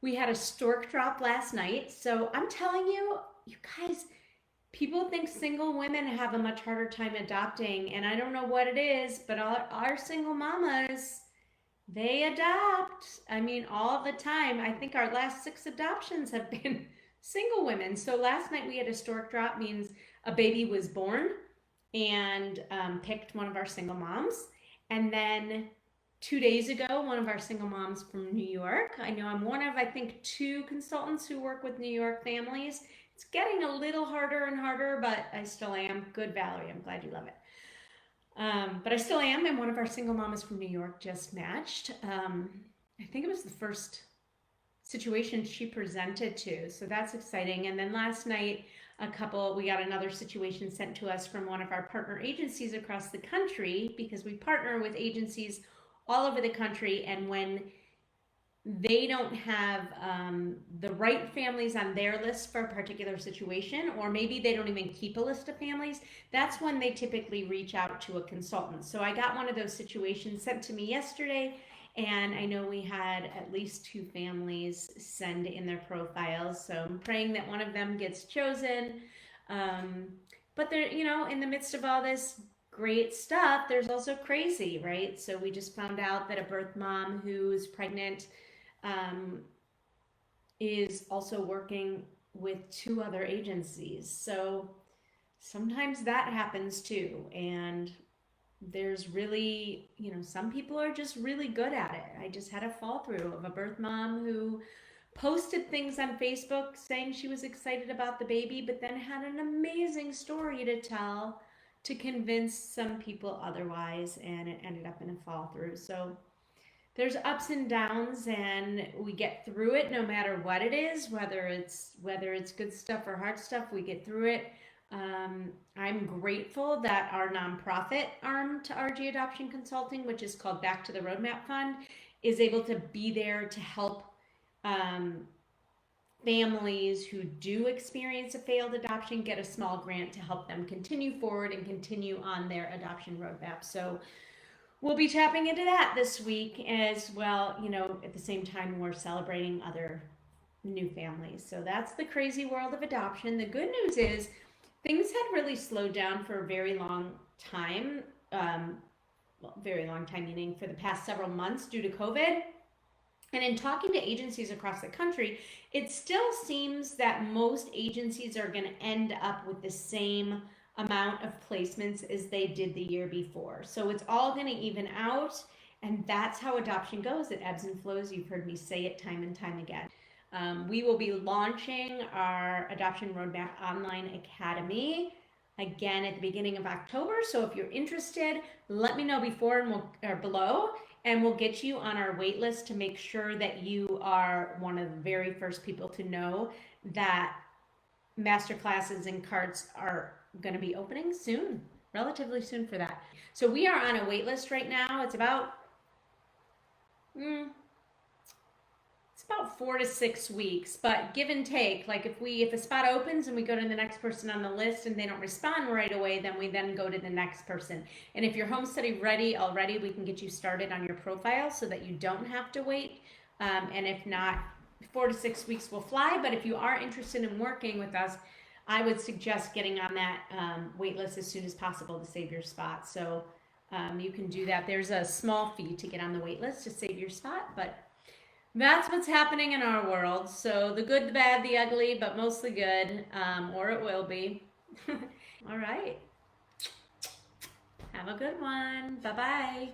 We had a stork drop last night. So I'm telling you, you guys, people think single women have a much harder time adopting. And I don't know what it is, but our single mamas, they adopt. I mean, all the time. I think our last 6 adoptions have been single women. So last night we had a stork drop, means a baby was born and picked one of our single moms. And then 2 days ago, one of our single moms from New York. I know I'm one of, I think, 2 consultants who work with New York families. It's getting a little harder and harder, but I still am. Good, Valerie. I'm glad you love it. But I still am, and one of our single mamas from New York just matched. I think it was the first situation she presented to, so that's exciting. And then last night, we got another situation sent to us from one of our partner agencies across the country, because we partner with agencies all over the country, and when they don't have the right families on their list for a particular situation, or maybe they don't even keep a list of families, that's when they typically reach out to a consultant. So I got one of those situations sent to me yesterday, and I know we had at least 2 families send in their profiles. So I'm praying that one of them gets chosen. But they're, in the midst of all this great stuff, there's also crazy, right? So we just found out that a birth mom who's pregnant um, is also working with 2 other agencies. So sometimes that happens too. And there's really, some people are just really good at it. I just had a fall through of a birth mom who posted things on Facebook saying she was excited about the baby, but then had an amazing story to tell to convince some people otherwise, and it ended up in a fall through. So there's ups and downs, and we get through it no matter what it is, whether it's good stuff or hard stuff. We get through it. I'm grateful that our nonprofit arm to RG Adoption Consulting, which is called Back to the Roadmap Fund, is able to be there to help um, families who do experience a failed adoption get a small grant to help them continue forward and continue on their adoption roadmap. So we'll be tapping into that this week as well. At the same time, we're celebrating other new families. So that's the crazy world of adoption. The good news is things had really slowed down for a very long time. Well, very long time, meaning for the past several months due to COVID. And in talking to agencies across the country, it still seems that most agencies are going to end up with the same amount of placements as they did the year before. So it's all going to even out. And that's how adoption goes. It ebbs and flows. You've heard me say it time and time again. We will be launching our Adoption Roadmap Online Academy again at the beginning of October. So if you're interested, let me know before or below, and we'll get you on our wait list to make sure that you are one of the very first people to know that master classes and carts are going to be opening soon, relatively soon for that. So we are on a wait list right now. It's about 4 to 6 weeks, but give and take. Like if a spot opens and we go to the next person on the list and they don't respond right away, then we go to the next person. And if you're home study ready already, we can get you started on your profile so that you don't have to wait. And if not, 4 to 6 weeks will fly. But if you are interested in working with us, I would suggest getting on that wait list as soon as possible to save your spot. So you can do that. There's a small fee to get on the wait list to save your spot, but that's what's happening in our world. So the good, the bad, the ugly, but mostly good, or it will be. All right. Have a good one. Bye-bye.